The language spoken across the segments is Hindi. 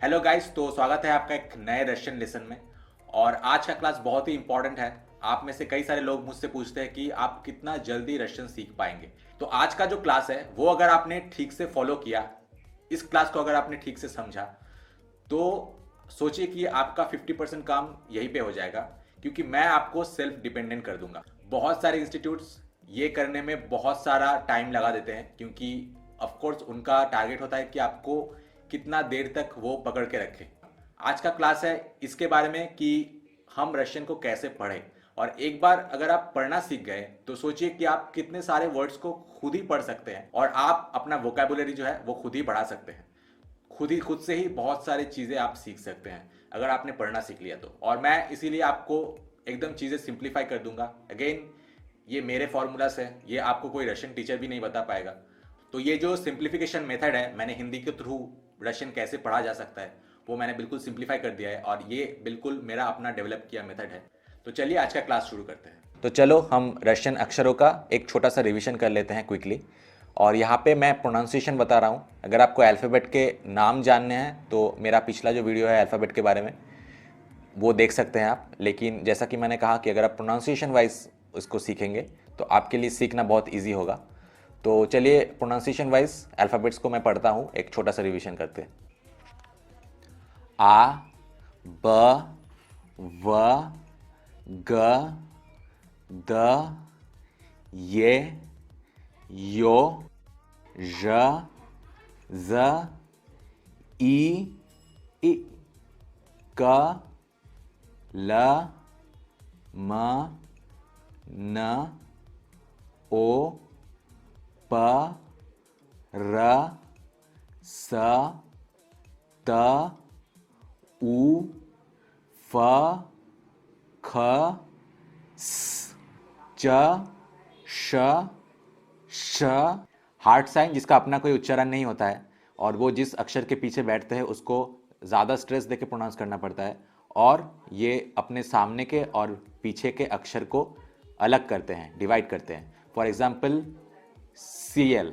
हेलो गाइस, तो स्वागत है आपका एक नए रशियन लेसन में। और आज का क्लास बहुत ही इंपॉर्टेंट है। आप में से कई सारे लोग मुझसे पूछते हैं कि आप कितना जल्दी रशियन सीख पाएंगे। तो आज का जो क्लास है वो अगर आपने ठीक से फॉलो किया, इस क्लास को अगर आपने ठीक से समझा, तो सोचिए कि आपका 50% काम यहीं पे हो जाएगा, क्योंकि मैं आपको सेल्फ डिपेंडेंट कर दूंगा। बहुत सारे इंस्टीट्यूट्स ये करने में बहुत सारा टाइम लगा देते हैं, क्योंकि ऑफ कोर्स उनका टारगेट होता है कि आपको कितना देर तक वो पकड़ के रखें। आज का क्लास है इसके बारे में कि हम रशियन को कैसे पढ़ें। और एक बार अगर आप पढ़ना सीख गए तो सोचिए कि आप कितने सारे वर्ड्स को खुद ही पढ़ सकते हैं और आप अपना वोकैबुलरी जो है वो खुद ही बढ़ा सकते हैं। खुद से ही बहुत सारी चीज़ें आप सीख सकते हैं अगर आपने पढ़ना सीख लिया तो। और मैं इसीलिए आपको एकदम चीज़ें सिंप्लीफाई कर दूंगा। अगेन, ये मेरे फॉर्मूलास है, ये आपको कोई रशियन टीचर भी नहीं बता पाएगा। तो ये जो सिंप्लीफिकेशन मेथड है, मैंने हिंदी के थ्रू रशियन कैसे पढ़ा जा सकता है वो मैंने बिल्कुल सिंप्लीफाई कर दिया है, और ये बिल्कुल मेरा अपना डेवलप किया मेथड है। तो चलिए आज का क्लास शुरू करते हैं। तो चलो हम रशियन अक्षरों का एक छोटा सा रिवीजन कर लेते हैं क्विकली। और यहाँ पे मैं प्रोनाउंसिएशन बता रहा हूँ। अगर आपको अल्फ़ाबेट के नाम जानने हैं तो मेरा पिछला जो वीडियो है अल्फ़ाबेट के बारे में वो देख सकते हैं आप। लेकिन जैसा कि मैंने कहा कि अगर आप प्रोनाउंसिएशन वाइज उसको सीखेंगे तो आपके लिए सीखना बहुत ईजी होगा। तो चलिए प्रोनाउंसिएशन वाइज अल्फ़ाबेट्स को मैं पढ़ता हूँ, एक छोटा सा रिवीजन करते हैं। आ, ब, व, ग, द, ये, यो, ž, z, ई, क, ल, म, न, ओ, प, र, स, त, उ, फ, ख, स, च, श, श। हार्ट साइन जिसका अपना कोई उच्चारण नहीं होता है और वो जिस अक्षर के पीछे बैठते हैं उसको ज़्यादा स्ट्रेस देके प्रोनाउंस करना पड़ता है, और ये अपने सामने के और पीछे के अक्षर को अलग करते हैं, डिवाइड करते हैं। फॉर एग्जाम्पल CL,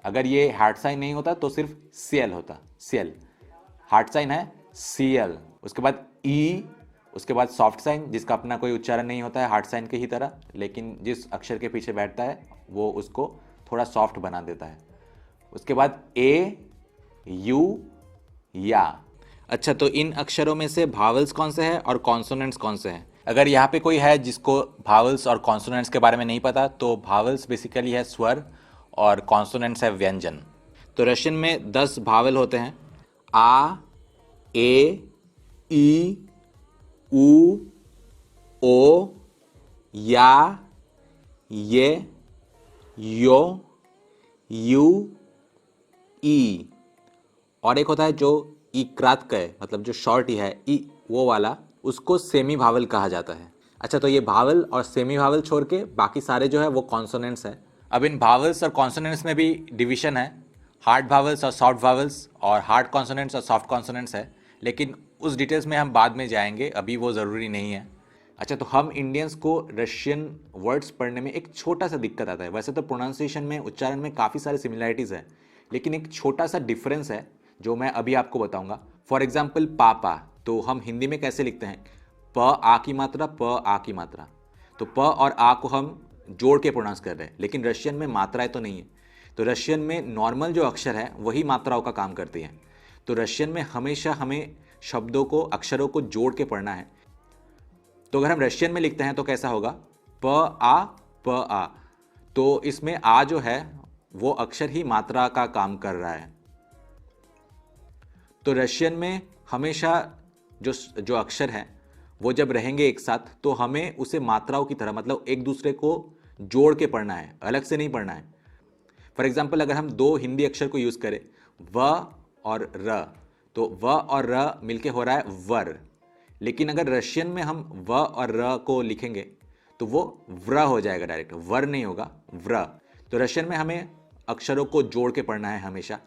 अगर ये हार्ट साइन नहीं होता तो सिर्फ CL होता, CL। हार्ट साइन है CL। उसके बाद E, उसके बाद सॉफ्ट साइन जिसका अपना कोई उच्चारण नहीं होता है हार्ट साइन के ही तरह, लेकिन जिस अक्षर के पीछे बैठता है वो उसको थोड़ा सॉफ्ट बना देता है। उसके बाद A, U, या। अच्छा, तो इन अक्षरों में से भावल्स कौन से हैं और कॉन्सोनेंट्स कौन से हैं? अगर यहाँ पे कोई है जिसको भावल्स और कॉन्सोनेंट्स के बारे में नहीं पता, तो भावल्स बेसिकली है स्वर और कॉन्सोनेंट्स है व्यंजन। तो रशियन में 10 भावल होते हैं। आ, ए, ई, उ, ओ, या, ये, यो, यू, ई। और एक होता है जो ई क्रात का है, मतलब जो शॉर्ट ई है ई, वो वाला, उसको सेमी भावल कहा जाता है। अच्छा, तो ये भावल और सेमी भावल छोड़ के बाकी सारे जो है वो कॉन्सोनेंट्स है। अब इन भावल्स और कॉन्सोनेंट्स में भी डिवीजन है, हार्ड भावल्स और सॉफ्ट भावल्स, और हार्ड कॉन्सोनेंट्स और सॉफ्ट कॉन्सोनेंट्स है। लेकिन उस डिटेल्स में हम बाद में जाएंगे, अभी वो ज़रूरी नहीं है। अच्छा, तो हम इंडियंस को रशियन वर्ड्स पढ़ने में एक छोटा सा दिक्कत आता है। वैसे तो प्रोनाउंसिएशन में, उच्चारण में काफ़ी सारे सिमिलैरिटीज़ है, लेकिन एक छोटा सा डिफरेंस है जो मैं अभी आपको बताऊंगा। फॉर एग्जाम्पल पापा, तो हम हिंदी में कैसे लिखते हैं? प आ की मात्रा, प आ की मात्रा। तो प और आ को हम जोड़ के प्रोनाउंस कर रहे हैं, लेकिन रशियन में मात्राएं तो नहीं है। तो रशियन में नॉर्मल जो अक्षर है वही मात्राओं का काम करती हैं। तो रशियन में हमेशा हमें शब्दों को, अक्षरों को जोड़ के पढ़ना है। तो अगर हम रशियन में लिखते हैं तो कैसा होगा? प आ, प आ। तो इसमें आ जो है वो अक्षर ही मात्रा का काम कर रहा है। तो रशियन में हमेशा जो अक्षर हैं वो जब रहेंगे एक साथ तो हमें उसे मात्राओं की तरह, मतलब एक दूसरे को जोड़ के पढ़ना है, अलग से नहीं पढ़ना है। फॉर एग्जाम्पल, अगर हम 2 हिंदी अक्षर को यूज़ करें, व और र, तो व और र मिलके हो रहा है वर। लेकिन अगर रशियन में हम व और र को लिखेंगे तो वो व्र हो जाएगा, डायरेक्ट वर नहीं होगा, व्र। तो रशियन में हमें अक्षरों को जोड़ के पढ़ना है हमेशा।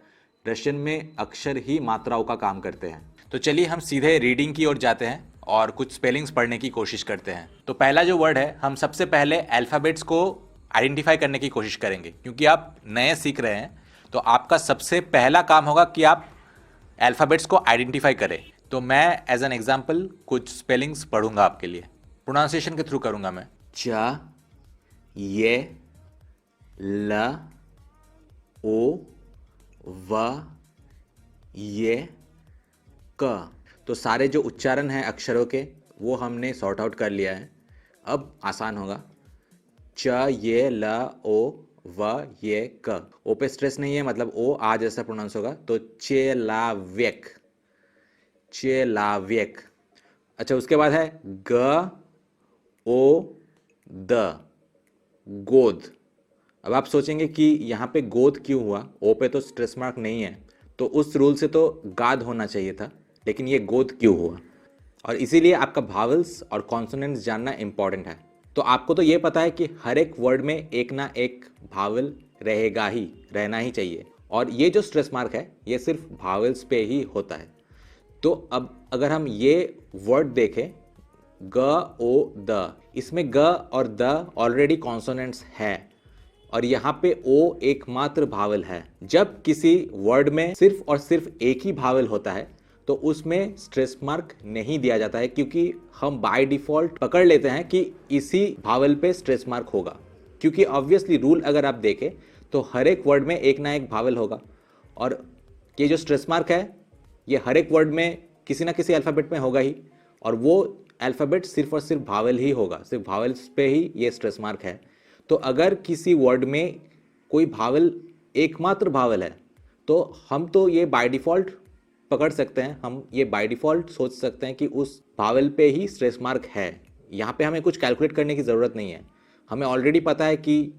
रशियन में अक्षर ही मात्राओं का काम करते हैं। तो चलिए हम सीधे रीडिंग की ओर जाते हैं और कुछ स्पेलिंग्स पढ़ने की कोशिश करते हैं। तो पहला जो वर्ड है, हम सबसे पहले अल्फ़ाबेट्स को आइडेंटिफाई करने की कोशिश करेंगे, क्योंकि आप नए सीख रहे हैं। तो आपका सबसे पहला काम होगा कि आप अल्फ़ाबेट्स को आइडेंटिफाई करे। तो मैं एज एन एग्जांपल कुछ स्पेलिंग्स पढ़ूंगा आपके लिए, प्रोनाउंसिएशन के थ्रू करूंगा मैं। च, ये, ल, ओ, व, ये, क। तो सारे जो उच्चारण हैं अक्षरों के वो हमने सॉर्ट आउट कर लिया है। अब आसान होगा। च, ये, ल, ओ, व, ये, क। ओ पे स्ट्रेस नहीं है, मतलब ओ आ जैसा प्रोनाउंस होगा। तो चेलाव्यक, चेलाव्यक। अच्छा, उसके बाद है ग, ओ, द, गोद। अब आप सोचेंगे कि यहाँ पे गोद क्यों हुआ, ओ पे तो स्ट्रेस मार्क नहीं है, तो उस रूल से तो गाद होना चाहिए था, लेकिन ये गोद क्यों हुआ। और इसीलिए आपका भावल्स और कॉन्सोनेंट्स जानना इंपॉर्टेंट है। तो आपको तो ये पता है कि हर एक वर्ड में एक ना एक भावल रहेगा ही, रहना ही चाहिए। और ये जो स्ट्रेस मार्क है ये सिर्फ भावल्स पे ही होता है। तो अब अगर हम ये वर्ड देखें, ग, ओ, द, इसमें ग और द ऑलरेडी कॉन्सोनेंट्स है और यहाँ पे ओ एकमात्र भावल है। जब किसी वर्ड में सिर्फ और सिर्फ एक ही भावल होता है तो उसमें स्ट्रेस मार्क नहीं दिया जाता है, क्योंकि हम बाय डिफॉल्ट पकड़ लेते हैं कि इसी भावल पे स्ट्रेस मार्क होगा। क्योंकि ऑब्वियसली रूल अगर आप देखें तो हर एक वर्ड में एक ना एक भावल होगा, और ये जो स्ट्रेस मार्क है ये हर एक वर्ड में किसी ना किसी अल्फ़ाबेट में होगा ही, और वो अल्फ़ाबेट सिर्फ और सिर्फ भावल ही होगा, सिर्फ भावल्स पे ही ये स्ट्रेस मार्क है। तो अगर किसी वर्ड में कोई भावल एकमात्र भावल है तो हम तो ये बाय डिफ़ॉल्ट पकड़ सकते हैं, हम ये बाय डिफ़ॉल्ट सोच सकते हैं कि उस भावल पे ही स्ट्रेस मार्क है। यहाँ पे हमें कुछ कैलकुलेट करने की ज़रूरत नहीं है, हमें ऑलरेडी पता है कि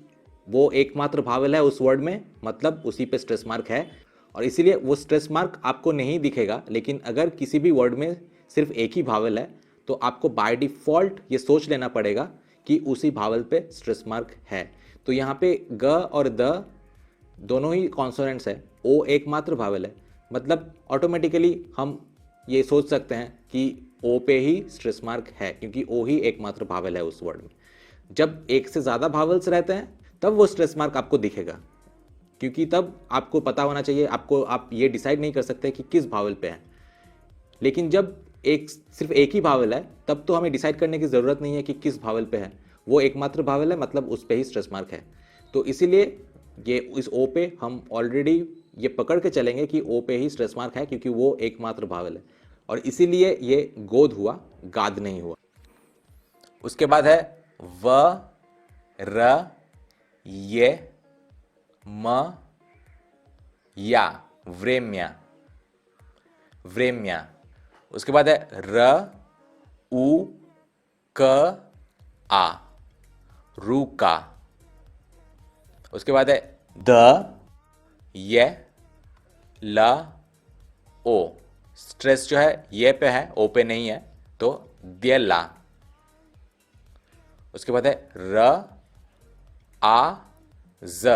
वो एकमात्र भावल है उस वर्ड में, मतलब उसी पे स्ट्रेस मार्क है, और इसीलिए वो स्ट्रेस मार्क आपको नहीं दिखेगा। लेकिन अगर किसी भी वर्ड में सिर्फ एक ही भावल है तो आपको बाय डिफ़ॉल्ट ये सोच लेना पड़ेगा कि उसी भावल पे स्ट्रेस मार्क है। तो यहाँ पे ग और द दोनों ही कॉन्सोनेंट्स है, ओ एकमात्र भावल है, मतलब ऑटोमेटिकली हम ये सोच सकते हैं कि ओ पे ही स्ट्रेस मार्क है, क्योंकि ओ ही एकमात्र भावल है उस वर्ड में। जब एक से ज़्यादा भावल्स रहते हैं तब वो स्ट्रेस मार्क आपको दिखेगा, क्योंकि तब आपको पता होना चाहिए, आप ये डिसाइड नहीं कर सकते कि किस भावल पे है। लेकिन जब सिर्फ एक ही भावल है तब तो हमें डिसाइड करने की ज़रूरत नहीं है कि किस भावल पे है, वो एकमात्र भावल है, मतलब उस पे ही स्ट्रेस मार्क है। तो इसीलिए ये इस ओ पे हम ऑलरेडी ये पकड़ के चलेंगे कि ओ पे ही स्ट्रेस मार्क है, क्योंकि वो एकमात्र भावल है, और इसीलिए ये गोद हुआ, गाद नहीं हुआ। उसके बाद है व, र, ये, म, या, व्रेम्या, व्रेम्या। उसके बाद है र, उ, क, आ, रूका। उसके बाद है द, ये, ल, ओ। स्ट्रेस जो है ये पे है, ओ पे नहीं है, तो द्यला। उसके बाद है र, आ, ज,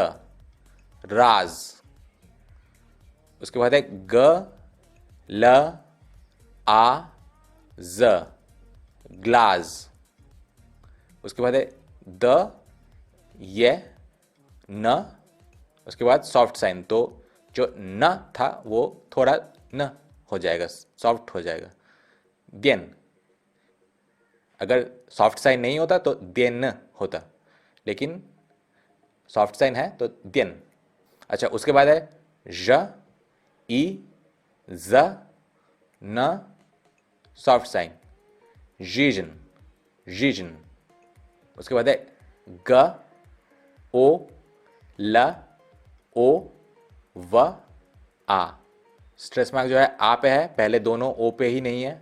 राज। उसके बाद है ग, ल, आ, ज, ग्लास। उसके बाद है द, ये, न। उसके बाद सॉफ्ट साइन, तो जो न था वो थोड़ा न हो जाएगा, सॉफ्ट हो जाएगा, देन। अगर सॉफ्ट साइन नहीं होता तो देन होता, लेकिन सॉफ्ट साइन है तो देन। अच्छा, उसके बाद है ज, ई, ज, न, सॉफ्ट साइन, जीजन, जीजन। उसके बाद है ग, ओ, ल, ओ, व, आ। स्ट्रेस मार्क जो है आ पे है, पहले दोनों ओ पे ही नहीं है,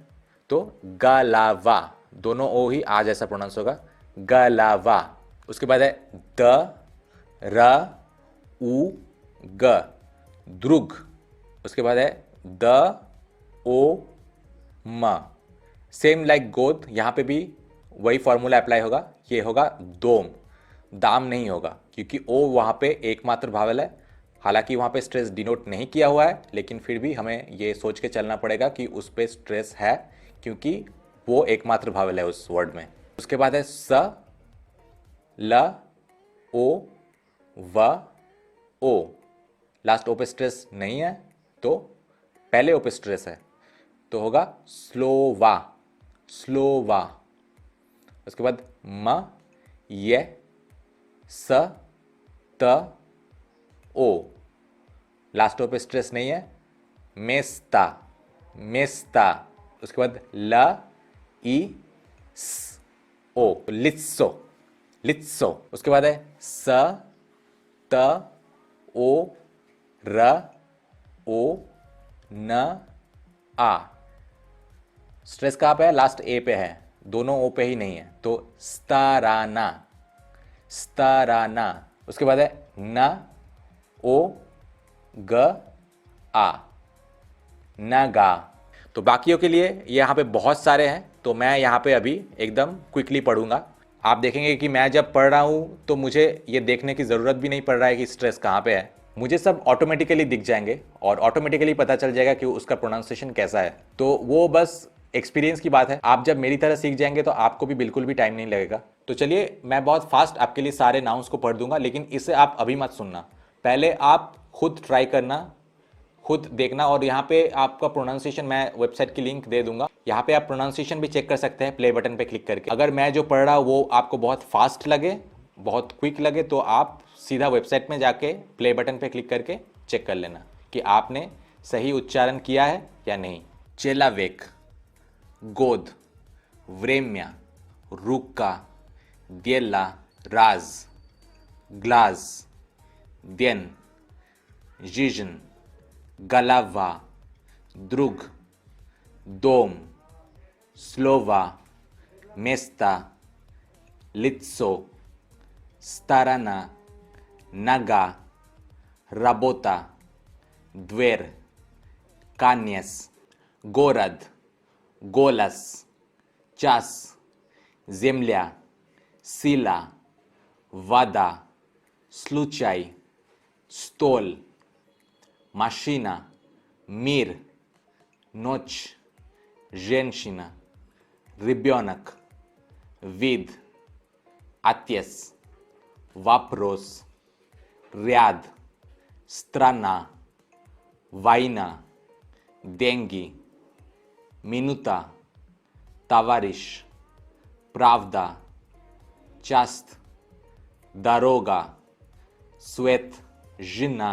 तो गलावा, दोनों ओ ही आ जैसा प्रोनाउंस होगा, गलावा। उसके बाद है द, र, उ, ग, द्रुग। उसके बाद है द, ओ, म। सेम लाइक गोद, यहाँ पे भी वही फॉर्मूला अप्लाई होगा, ये होगा दोम, दाम नहीं होगा, क्योंकि ओ वहाँ पे एकमात्र भावल है। हालांकि वहाँ पे स्ट्रेस डिनोट नहीं किया हुआ है, लेकिन फिर भी हमें ये सोच के चलना पड़ेगा कि उस पे स्ट्रेस है, क्योंकि वो एकमात्र भावल है उस वर्ड में। उसके बाद है स, ल, ओ, व, ओ। लास्ट ओ पे स्ट्रेस नहीं है तो पहले ओ पे स्ट्रेस है तो होगा स्लोवा, स्लोवा। उसके बाद म, ये, स, त, ओ, लास्ट ओ पे स्ट्रेस नहीं है, मेस्ता, मेस्ता। उसके बाद ल, ई, स, ओ, लित्सो, लित्सो। उसके बाद है स, त, ओ, र, ओ, न, आ। स्ट्रेस कहाँ पे है? लास्ट ए पे है, दोनों ओ पे ही नहीं है, तो स्ताराना, स्ताराना। उसके बाद है न, ओ, ग, आ, नगा। तो बाकियों के लिए यहाँ पे बहुत सारे हैं, तो मैं यहाँ पे अभी एकदम क्विकली पढ़ूंगा। आप देखेंगे कि मैं जब पढ़ रहा हूँ तो मुझे ये देखने की ज़रूरत भी नहीं पड़ रहा है कि स्ट्रेस कहाँ पे है, मुझे सब ऑटोमेटिकली दिख जाएंगे और ऑटोमेटिकली पता चल जाएगा कि उसका प्रोनाउंसिएशन कैसा है। तो वो बस एक्सपीरियंस की बात है। आप जब मेरी तरह सीख जाएंगे तो आपको भी बिल्कुल भी टाइम नहीं लगेगा। तो चलिए मैं बहुत फास्ट आपके लिए सारे नाउन्स को पढ़ दूंगा, लेकिन इसे आप अभी मत सुनना, पहले आप खुद ट्राई करना, खुद देखना। और यहाँ पे आपका प्रोनाउंसिएशन मैं वेबसाइट की लिंक दे दूंगा, यहाँ पे आप प्रोनाउंसिएशन भी चेक कर सकते हैं प्ले बटन पे क्लिक करके। अगर मैं जो पढ़ रहा हूँ वो आपको बहुत फास्ट लगे, बहुत क्विक लगे, तो आप सीधा वेबसाइट में जाके प्ले बटन पे क्लिक करके चेक कर लेना कि आपने सही उच्चारण किया है या नहीं। चेलावेक, गोद, व्रेम्या, रुका, दियला, राज, ग्लास, द्यन, जिजन, गलावा, द्रुग, दोम, स्लोवा, मेस्ता, लित्सो, स्ताराना, नगा, राबोता, द्वेर, कान्यस, गोरद, गोलस, चास, जेमल्या, सीला, वादा, स्लुचाई, स्टोल, माशीना, मीर, नोच, जेनशिना, रिब्योनक, विद, आत्यस, वाप्रोस, रियाद, स्त्राना, वाइना, देंगी, मिनुता, तावारिश, प्रावदा, चास्त, दारोगा, स्वेत, जिना,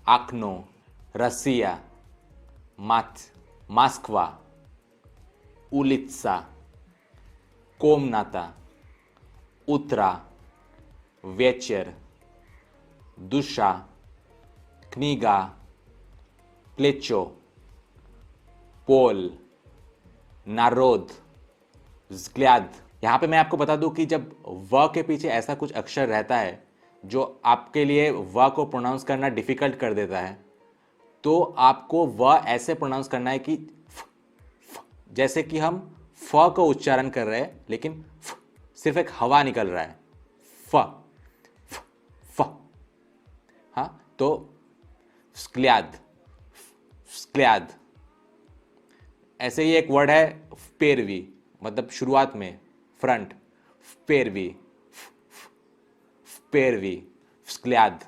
आक्नो, रसिया, मात, मास्कवा, उलित्सा, कोमनाता, उत्रा, वेचर, दुशा, क्निगा, प्लेचो, पोल, नारोद, ज़्ग्ल्याद। यहाँ पे मैं आपको बता दूं कि जब व के पीछे ऐसा कुछ अक्षर रहता है जो आपके लिए व को प्रोनाउंस करना डिफ़िकल्ट कर देता है, तो आपको व ऐसे प्रोनाउंस करना है कि जैसे कि हम फ को उच्चारण कर रहे हैं लेकिन सिर्फ एक हवा निकल रहा है, फ फ फ। हाँ, तो स्क्ल्याद, स्क्ल्याद। ऐसे ही एक वर्ड है पेरवी, मतलब शुरुआत में फ्रंट, पेरवी, पेरवी, स्क्ल्याद,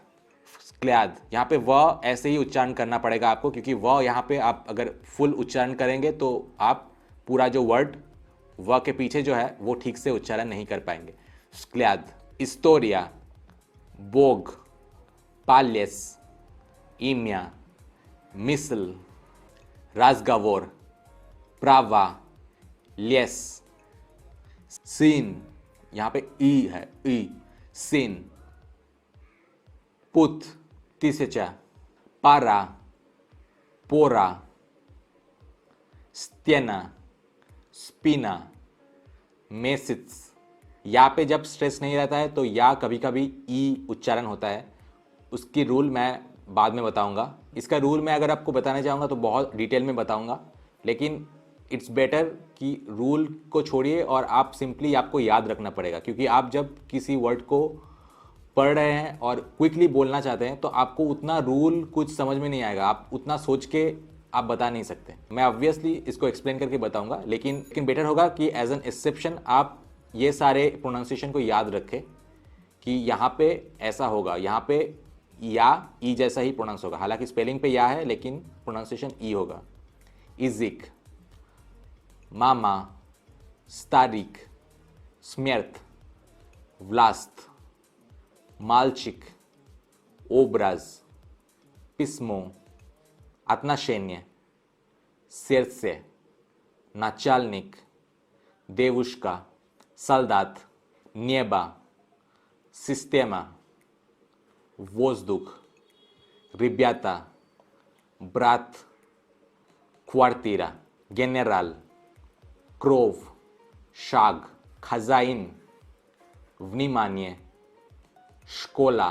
स्क्ल्याद। यहाँ पे व ऐसे ही उच्चारण करना पड़ेगा आपको, क्योंकि व यहाँ पे आप अगर फुल उच्चारण करेंगे तो आप पूरा जो वर्ड व के पीछे जो है वो ठीक से उच्चारण नहीं कर पाएंगे। स्क्ल्याद, इस्टोरिया, बोग, पाल्यस, ईम्या, मिसल, राजगावोर, प्रावा, लियस, सीन, यहाँ पे ई है, ई, सीन, पुत, तिसेचा, पारा, पोरा, स्त्यना, स्पिना, मेसिट्स। या पे जब स्ट्रेस नहीं रहता है तो या कभी कभी ई उच्चारण होता है, उसकी रूल मैं बाद में बताऊंगा। इसका रूल मैं अगर आपको बताना चाहूँगा तो बहुत डिटेल में बताऊंगा, लेकिन इट्स बेटर कि रूल को छोड़िए और आप सिंपली आपको याद रखना पड़ेगा, क्योंकि आप जब किसी वर्ड को पढ़ रहे हैं और क्विकली बोलना चाहते हैं तो आपको उतना रूल कुछ समझ में नहीं आएगा, आप उतना सोच के आप बता नहीं सकते। मैं ऑब्वियसली इसको एक्सप्लेन करके बताऊंगा, लेकिन बेटर होगा कि एज एन एक्सेप्शन आप ये सारे प्रोनाउंसिएशन को याद रखें कि यहाँ पे ऐसा होगा, यहाँ पे या ई जैसा ही प्रोनाउंस होगा। हालांकि स्पेलिंग पे या है लेकिन प्रोनाउंसिएशन ई होगा। इजिक, मामा, स्टारिक, स्मेर्थ, व्लास्त, मालचिक, ओब्राज, पिस्मो, отношение, сердце, начальник, девушка, солдат, небо, система, воздух, ребята, брат, квартира, генерал, кров, шаг, хозяин, внимание, школа,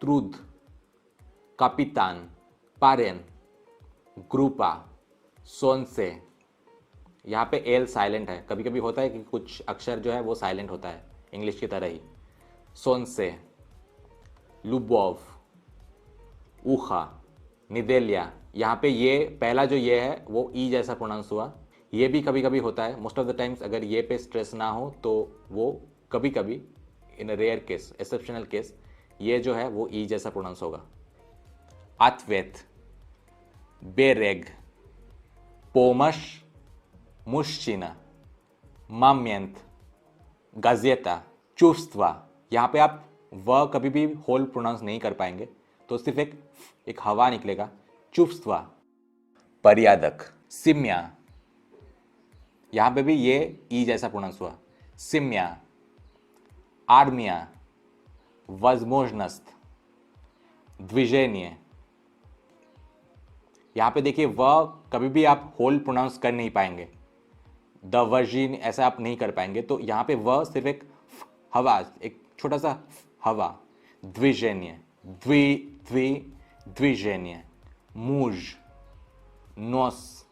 труд, капитан, पारेन, ग्रुपा, सोनसे। यहाँ पे एल साइलेंट है, कभी कभी होता है कि कुछ अक्षर जो है वो साइलेंट होता है इंग्लिश की तरह ही। सोनसे, लुबोव, ऊखा, निदेलिया। यहाँ पे ये पहला जो ये है वो ई जैसा प्रोनाउंस हुआ। ये भी कभी कभी होता है, मोस्ट ऑफ द टाइम्स अगर ये पे स्ट्रेस ना हो तो वो कभी कभी इन रेयर केस, एक्सेप्शनल केस, ये जो है वो ई जैसा प्रोनाउंस होगा। अत्वेत, बेरेग, पोमश, मुश्चिना, माम्यंत, गाजेता, चुफ्स्वा। यहाँ पे आप व कभी भी होल प्रोनाउंस नहीं कर पाएंगे, तो सिर्फ एक हवा निकलेगा, चुफ्स्वा। पर्यादक, सिम्या, यहाँ पे भी ये ई जैसा प्रोनाउंस हुआ, सिम्या। आर्मिया, वजमोजनस्त, द्विजेन्य। यहाँ पे देखिए व कभी भी आप होल प्रोनाउंस कर नहीं पाएंगे, द वर्जिन ऐसा आप नहीं कर पाएंगे, तो यहाँ पे व सिर्फ एक हवा, एक छोटा सा हवा। द्विजेन्य, द्विजेन्य। मूज, नोस,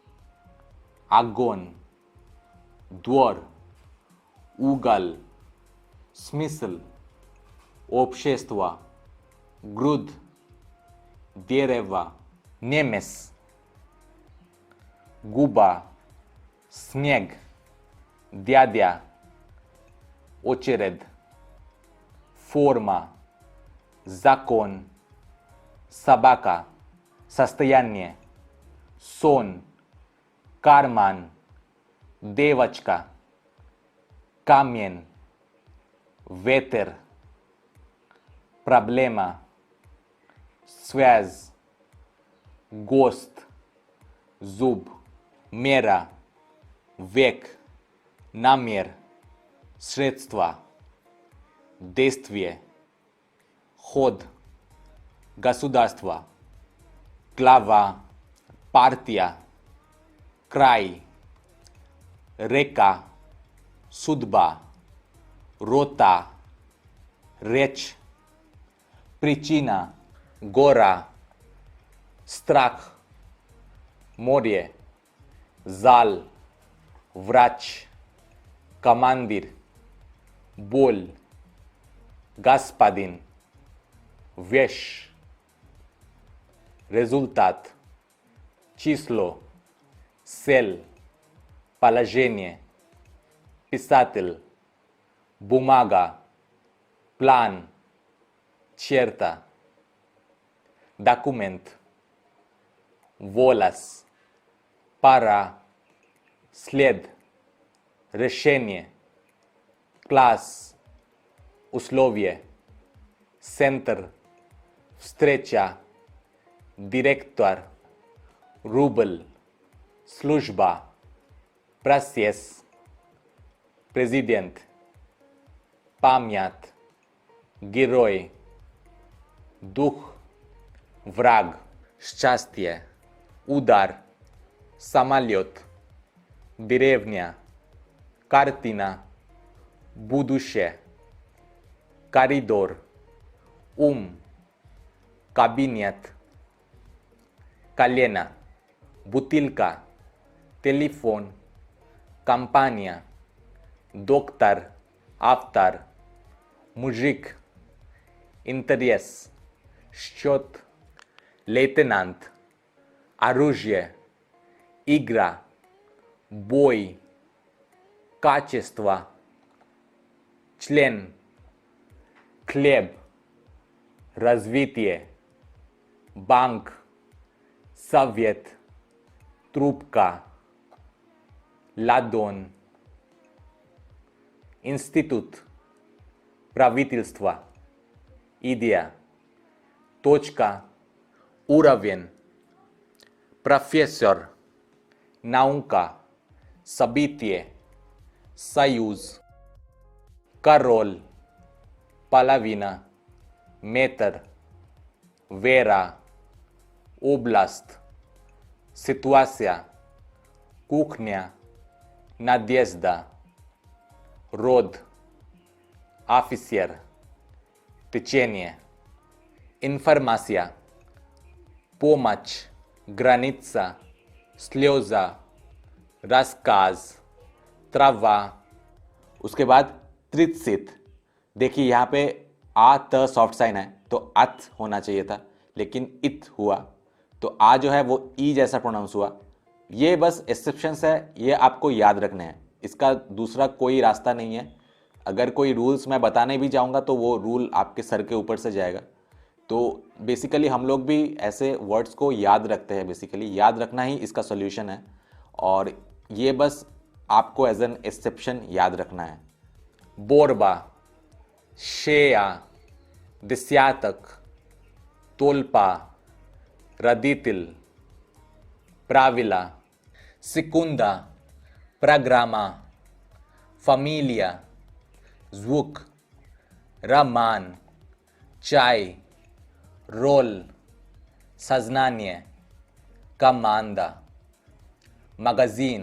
आगोन, द्वर, उगल, स्मिसल, общество, груд, дерево, немец, губа, снег, дядя, очередь, форма, закон, собака, состояние, сон, карман, девочка, камень, ветер, проблема, связь, гость, зуб, мера, век, намер, средство, действие, ход, государство, глава, партия, край, река, судьба, рота, речь, причина, гора, страх, море, зал, врач, командир, боль, господин, вещь, результат, число, цель, положение, писатель, бумага, план, черта, документ, волос, пара, след, решение, класс, условие, центр, встреча, директор, рубль, служба, процесс, президент, память, герой, дух, враг, счастье, удар, самолет, деревня, картина, будущее, коридор, кабинет, колено, бутылка, телефон, компания, доктор, автор, мужик, интерес, счет, лейтенант, оружие, игра, бой, качество, член, хлеб, развитие, банк, Soviet, Trubka, Ladon, Институт, правительство, идея, точка, уровень, профессор, наука, событие, союз, король, половина, метр, вера, область, ситуация, кухня, надежда, род, офицер, течение, информация, помощь, граница, слеза, рассказ, трава। उसके बाद 30। देखिए यहाँ पे आ त सॉफ्ट साइन है तो अथ होना चाहिए था, लेकिन इत हुआ, तो आ जो है वो ई जैसा प्रोनाउंस हुआ। ये बस एक्सेप्शंस है, ये आपको याद रखने हैं, इसका दूसरा कोई रास्ता नहीं है। अगर कोई रूल्स मैं बताने भी जाऊंगा तो वो रूल आपके सर के ऊपर से जाएगा। तो बेसिकली हम लोग भी ऐसे वर्ड्स को याद रखते हैं, बेसिकली याद रखना ही इसका सॉल्यूशन है, और ये बस आपको एज एन एक्सेप्शन याद रखना है। बोरबा, शेया, दिस्यातक, तोल्पा, रदीतिल, प्राविला, सिकुंदा, प्रग्रामा, फमीलिया, ज़्वुक, रमान, चाय, रोल, सजनान्य, कमांदा, magazin,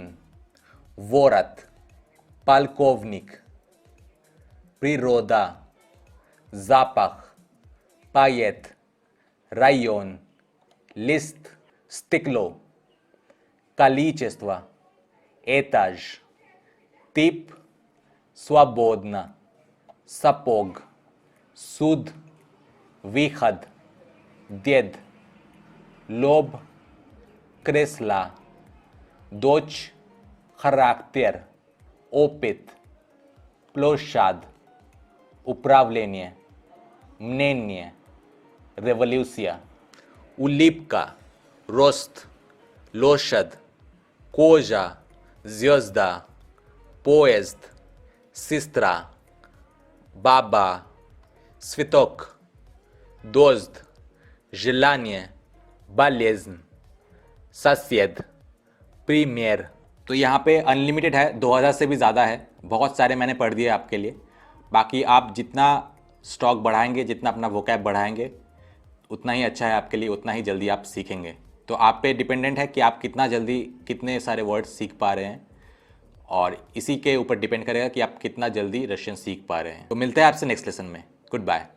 ворот, полковник, природа, запах, поэт, район, лист, стекло, количество, этаж, тип, свободно, сапог, суд, выход, дед, лоб, кресло, дочь, характер, опыт, площадь, управление, мнение, революция, улыбка, рост, лошадь, кожа, звезда, поезд, сестра, баба, цветок, дождь, желание, болезнь, सस्यद, प्रीमियर। तो यहाँ पे अनलिमिटेड है, 2000 से भी ज़्यादा है, बहुत सारे मैंने पढ़ दिए आपके लिए। बाकी आप जितना स्टॉक बढ़ाएंगे, जितना अपना वोकैब बढ़ाएंगे, उतना ही अच्छा है आपके लिए, उतना ही जल्दी आप सीखेंगे। तो आप पे डिपेंडेंट है कि आप कितना जल्दी कितने सारे वर्ड्स सीख पा रहे हैं, और इसी के ऊपर डिपेंड करेगा कि आप कितना जल्दी रशियन सीख पा रहे हैं। तो मिलते हैं आपसे नेक्स्ट लेसन में। Good bye.